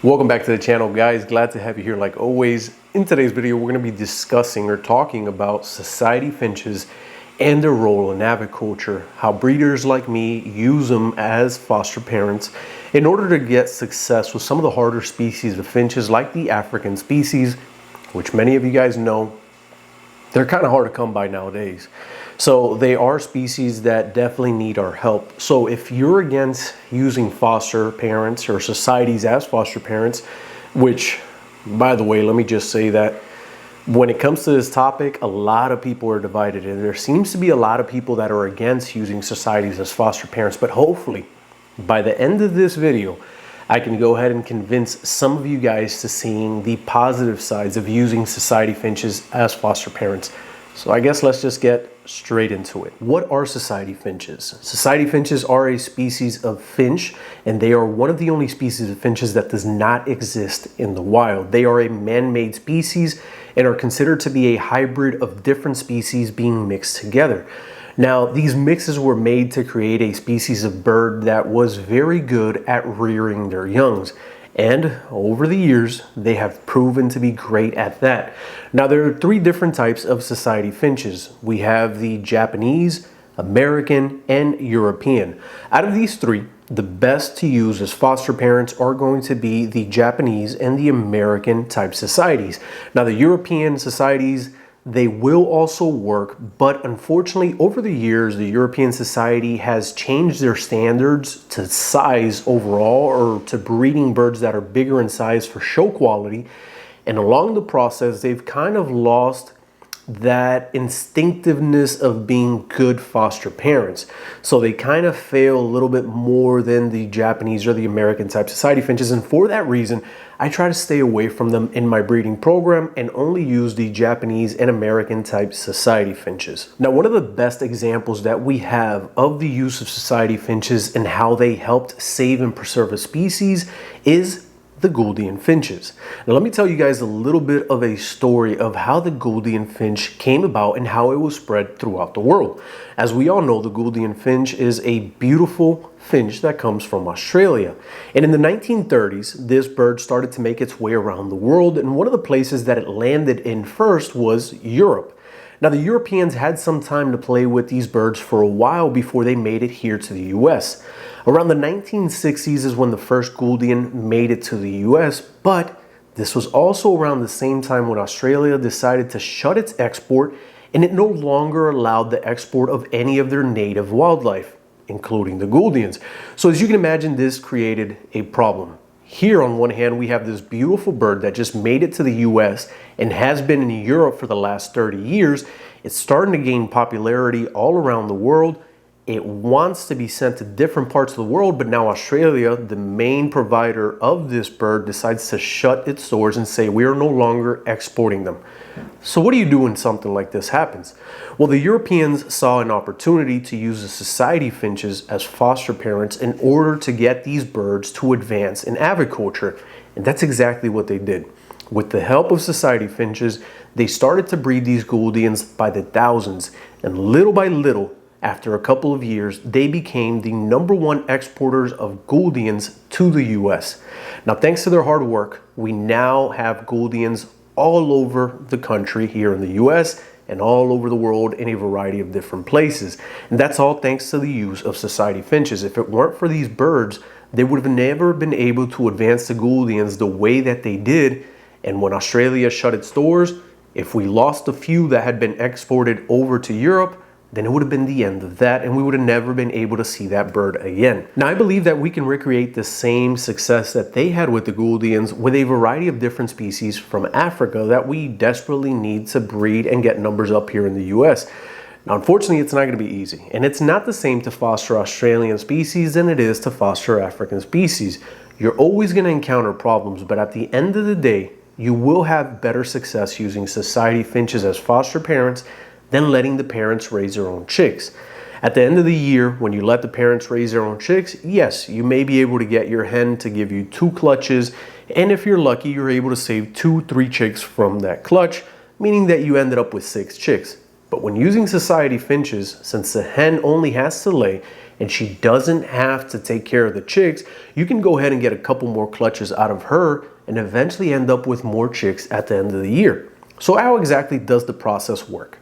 Welcome back to the channel, guys. Glad to have you here like always. In today's video, we're going to be discussing or talking about society finches and their role in aviculture, how breeders like me use them as foster parents in order to get success with some of the harder species of finches like the African species, which many of you guys know, they're kind of hard to come by nowadays. So they are species that definitely need our help. So if you're against using foster parents or societies as foster parents, which, by the way, let me just say that when it comes to this topic, a lot of people are divided, and there seems to be a lot of people that are against using societies as foster parents. But hopefully, by the end of this video, I can go ahead and convince some of you guys to seeing the positive sides of using society finches as foster parents. So I guess let's just get straight into it. What are society finches? Society finches are a species of finch, and they are one of the only species of finches that does not exist in the wild. They are a man-made species and are considered to be a hybrid of different species being mixed together. Now, these mixes were made to create a species of bird that was very good at rearing their youngs. And over the years, they have proven to be great at that. Now, there are three different types of society finches. We have the Japanese, American, and European. Out of these three, the best to use as foster parents are going to be the Japanese and the American type societies. Now, the European societies, they will also work, but unfortunately over the years, the European society has changed their standards to size overall, or to breeding birds that are bigger in size for show quality. And along the process, they've kind of lost that instinctiveness of being good foster parents. So they kind of fail a little bit more than the Japanese or the American type society finches. And for that reason, I try to stay away from them in my breeding program and only use the Japanese and American type society finches. Now, one of the best examples that we have of the use of society finches and how they helped save and preserve a species is the Gouldian finches. Now, let me tell you guys a little bit of a story of how the Gouldian finch came about and how it was spread throughout the world. As we all know, the Gouldian finch is a beautiful finch that comes from Australia. And in the 1930s, this bird started to make its way around the world, and one of the places that it landed in first was Europe. Now, the Europeans had some time to play with these birds for a while before they made it here to the US. Around the 1960s is when the first Gouldian made it to the US, but this was also around the same time when Australia decided to shut its export, and it no longer allowed the export of any of their native wildlife, including the Gouldians. So as you can imagine, this created a problem. Here, on one hand, we have this beautiful bird that just made it to the US and has been in Europe for the last 30 years. It's starting to gain popularity all around the world. It wants to be sent to different parts of the world, but now Australia, the main provider of this bird, decides to shut its doors and say we are no longer exporting them. So what do you do when something like this happens? Well, the Europeans saw an opportunity to use the society finches as foster parents in order to get these birds to advance in aviculture. And that's exactly what they did. With the help of society finches, they started to breed these Gouldians by the thousands. And little by little, after a couple of years, they became the #1 exporters of Gouldians to the US. Now, thanks to their hard work, we now have Gouldians all over the country here in the US and all over the world in a variety of different places. And that's all thanks to the use of society finches. If it weren't for these birds, they would have never been able to advance the Gouldians the way that they did. And when Australia shut its doors, if we lost a few that had been exported over to Europe, then it would have been the end of that, and we would have never been able to see that bird again. Now, I believe that we can recreate the same success that they had with the Gouldians with a variety of different species from Africa that we desperately need to breed and get numbers up here in the US. Now, unfortunately, it's not going to be easy, and it's not the same to foster Australian species than it is to foster African species. You're always going to encounter problems, but at the end of the day, you will have better success using society finches as foster parents than letting the parents raise their own chicks. At the end of the year, when you let the parents raise their own chicks, yes, you may be able to get your hen to give you 2 clutches, and if you're lucky, you're able to save 2-3 chicks from that clutch, meaning that you ended up with 6 chicks. But when using society finches, since the hen only has to lay and she doesn't have to take care of the chicks, you can go ahead and get a couple more clutches out of her and eventually end up with more chicks at the end of the year. So how exactly does the process work?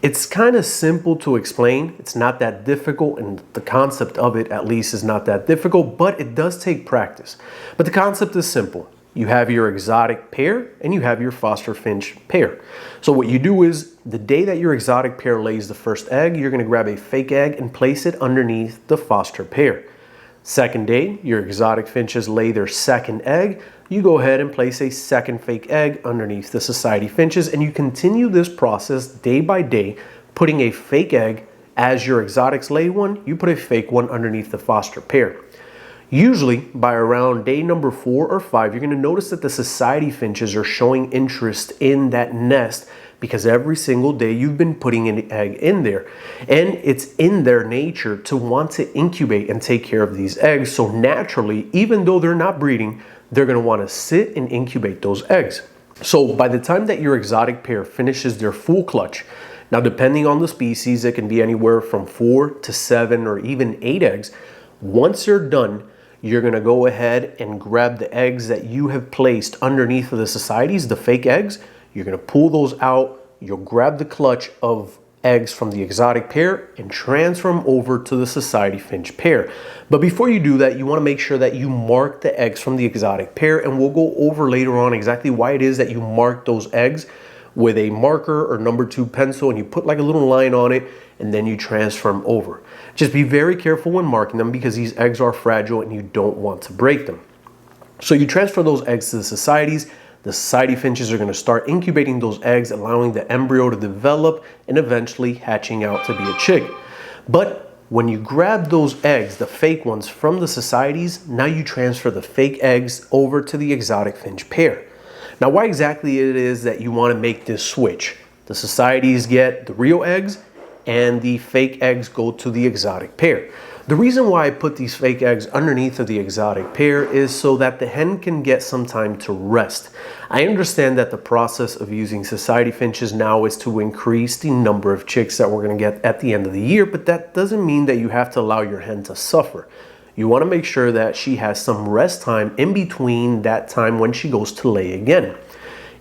It's kind of simple to explain. It's not that difficult, and the concept of it at least is not that difficult, but it does take practice. But the concept is simple. You have your exotic pair and you have your foster finch pair. So what you do is the day that your exotic pair lays the first egg, you're going to grab a fake egg and place it underneath the foster pair. Second day, your exotic finches lay their second egg. You go ahead and place a second fake egg underneath the society finches, and you continue this process day by day, putting a fake egg as your exotics lay one, you put a fake one underneath the foster pair. Usually by around day number 4 or 5, you're going to notice that the society finches are showing interest in that nest because every single day you've been putting an egg in there, and it's in their nature to want to incubate and take care of these eggs. So naturally, even though they're not breeding, they're going to want to sit and incubate those eggs. So by the time that your exotic pair finishes their full clutch, now depending on the species, it can be anywhere from 4 to 7 or even 8 eggs. Once they're done, you're going to go ahead and grab the eggs that you have placed underneath of the societies, the fake eggs. You're going to pull those out. You'll grab the clutch of eggs from the exotic pair and transfer them over to the society finch pair. But before you do that, you want to make sure that you mark the eggs from the exotic pair, and we'll go over later on exactly why it is that you mark those eggs with a marker or number 2 pencil, and you put like a little line on it, and then you transfer them over. Just be very careful when marking them because these eggs are fragile and you don't want to break them. So you transfer those eggs to the societies. The society finches are going to start incubating those eggs, allowing the embryo to develop and eventually hatching out to be a chick. But when you grab those eggs, the fake ones from the societies, now you transfer the fake eggs over to the exotic finch pair. Now, why exactly it is that you want to make this switch? The societies get the real eggs and the fake eggs go to the exotic pair. The reason why I put these fake eggs underneath of the exotic pair is so that the hen can get some time to rest. I understand that the process of using society finches now is to increase the number of chicks that we're going to get at the end of the year, but that doesn't mean that you have to allow your hen to suffer. You want to make sure that she has some rest time in between that time when she goes to lay again.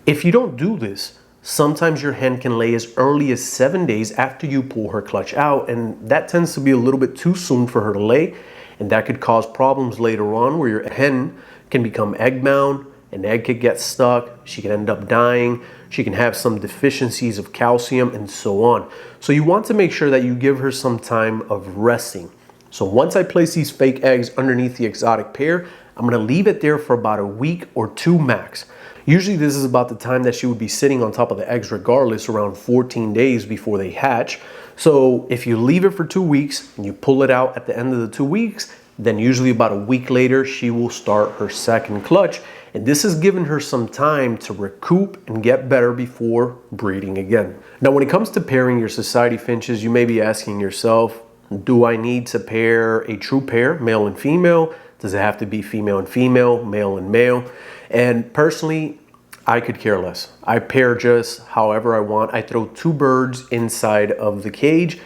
If you don't do this, sometimes your hen can lay as early as 7 days after you pull her clutch out, and that tends to be a little bit too soon for her to lay, and that could cause problems later on where your hen can become egg bound, an egg could get stuck, she can end up dying, she can have some deficiencies of calcium, and so on. So you want to make sure that you give her some time of resting. So once I place these fake eggs underneath the exotic pair, I'm going to leave it there for about a week or 2 max. Usually this is about the time that she would be sitting on top of the eggs regardless, around 14 days before they hatch. So if you leave it for 2 weeks and you pull it out at the end of the 2 weeks, then usually about a week later, she will start her second clutch. And this has given her some time to recoup and get better before breeding again. Now, when it comes to pairing your society finches, you may be asking yourself, do I need to pair a true pair, male and female? Does it have to be female and female, male and male? And personally, I could care less. I pair just however I want. I throw 2 birds inside of the cage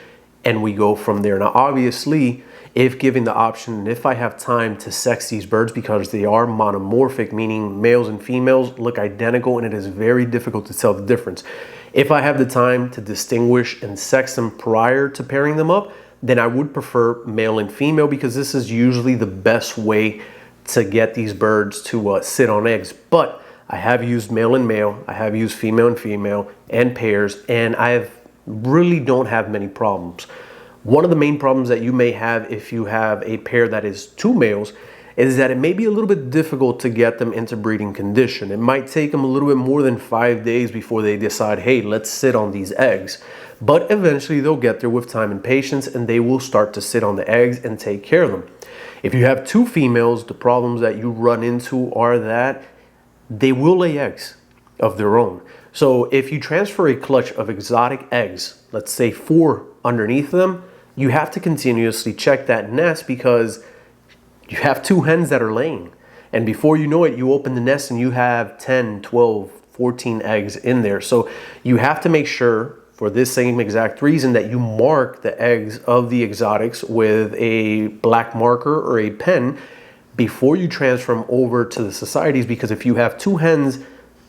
and we go from there. Now, obviously, if given the option and if I have time to sex these birds, because they are monomorphic, meaning males and females look identical and it is very difficult to tell the difference. If I have the time to distinguish and sex them prior to pairing them up, then I would prefer male and female because this is usually the best way to get these birds to sit on eggs. But I have used male and male, I have used female and female and pairs, and I really don't have many problems. One of the main problems that you may have if you have a pair that is 2 males is that it may be a little bit difficult to get them into breeding condition. It might take them a little bit more than 5 days before they decide, hey, let's sit on these eggs. But eventually they'll get there with time and patience and they will start to sit on the eggs and take care of them. If you have 2 females, the problems that you run into are that they will lay eggs of their own. So if you transfer a clutch of exotic eggs, let's say 4 underneath them, you have to continuously check that nest because you have 2 hens that are laying. And before you know it, you open the nest and you have 10, 12, 14 eggs in there. So you have to make sure for this same exact reason that you mark the eggs of the exotics with a black marker or a pen before you transfer them over to the societies, because if you have 2 hens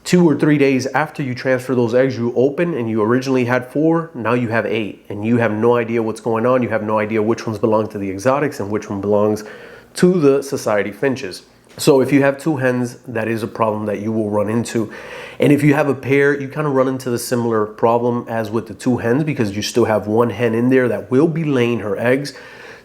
2 or 3 days after you transfer those eggs, you open and you originally had 4, now you have 8, and you have no idea what's going on. You have no idea which ones belong to the exotics and which one belongs to the society finches. So if you have 2 hens, that is a problem that you will run into. And if you have a pair, you kind of run into the similar problem as with the 2 hens, because you still have 1 hen in there that will be laying her eggs.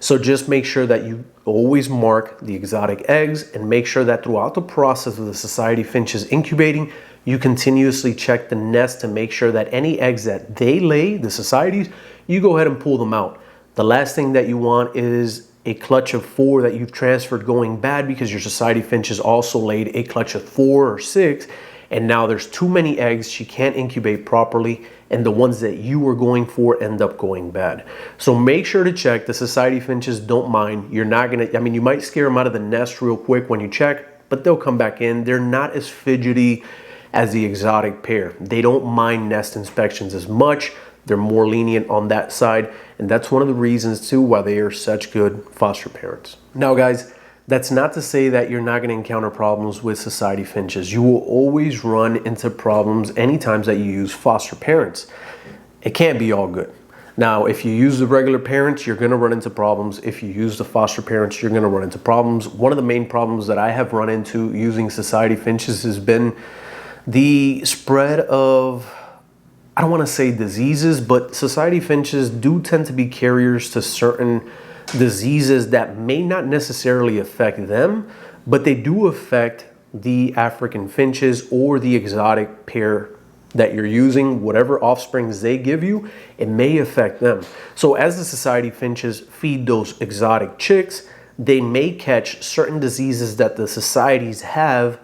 So just make sure that you always mark the exotic eggs, and make sure that throughout the process of the society finches incubating, you continuously check the nest to make sure that any eggs that they lay, the societies, you go ahead and pull them out. The last thing that you want is a clutch of 4 that you've transferred going bad because your society finches also laid a clutch of 4 or 6, and now there's too many eggs, she can't incubate properly, and the ones that you were going for end up going bad. So make sure to check. The society finches don't mind. You're not gonna, I mean, you might scare them out of the nest real quick when you check, but they'll come back in. They're not as fidgety as the exotic pair. They don't mind nest inspections as much. They're more lenient on that side, and that's one of the reasons too why they are such good foster parents. Now guys, that's not to say that you're not going to encounter problems with society finches. You will always run into problems anytime that you use foster parents. It can't be all good. Now, if you use the regular parents, you're going to run into problems. If you use the foster parents, you're going to run into problems. One of the main problems that I have run into using society finches has been the spread of, I don't want to say diseases, but society finches do tend to be carriers to certain diseases that may not necessarily affect them, but they do affect the African finches or the exotic pair that you're using. Whatever offsprings they give you, it may affect them. So as the society finches feed those exotic chicks, they may catch certain diseases that the societies have,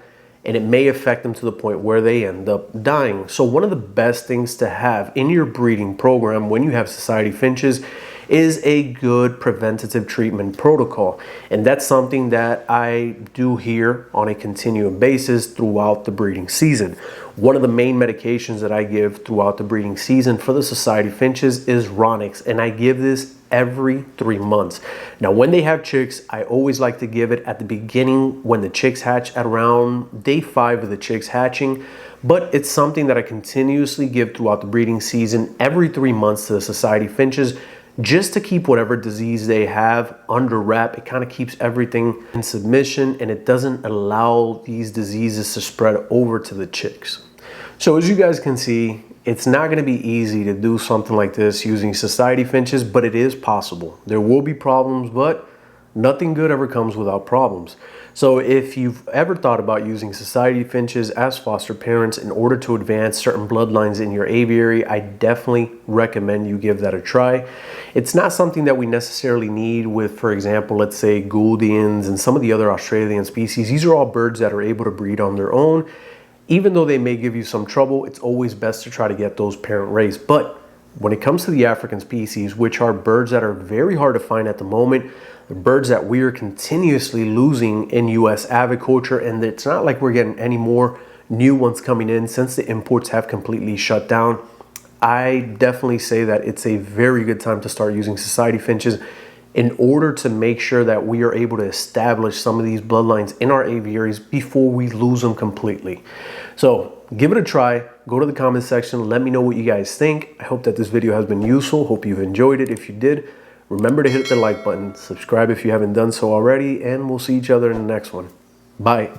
and it may affect them to the point where they end up dying. So one of the best things to have in your breeding program when you have society finches is a good preventative treatment protocol. And that's something that I do here on a continuum basis throughout the breeding season. One of the main medications that I give throughout the breeding season for the society finches is Ronix, and I give this every 3 months. Now, when they have chicks, I always like to give it at the beginning when the chicks hatch at around day 5 of the chicks hatching, but it's something that I continuously give throughout the breeding season every 3 months to the society finches, just to keep whatever disease they have under wrap. It kind of keeps everything in submission, and it doesn't allow these diseases to spread over to the chicks. So as you guys can see, it's not going to be easy to do something like this using society finches, but it is possible. There will be problems, but nothing good ever comes without problems. So if you've ever thought about using society finches as foster parents in order to advance certain bloodlines in your aviary, I definitely recommend you give that a try. It's not something that we necessarily need with, for example, let's say Gouldians and some of the other Australian species. These are all birds that are able to breed on their own. Even though they may give you some trouble, it's always best to try to get those parent raised. But when it comes to the African species, which are birds that are very hard to find at the moment, the birds that we are continuously losing in U.S. aviculture, and it's not like we're getting any more new ones coming in since the imports have completely shut down, I definitely say that it's a very good time to start using society finches in order to make sure that we are able to establish some of these bloodlines in our aviaries before we lose them completely. So give it a try. Go to the comment section. Let me know what you guys think. I hope that this video has been useful. Hope you've enjoyed it. If you did, remember to hit the like button, subscribe if you haven't done so already, and we'll see each other in the next one. Bye.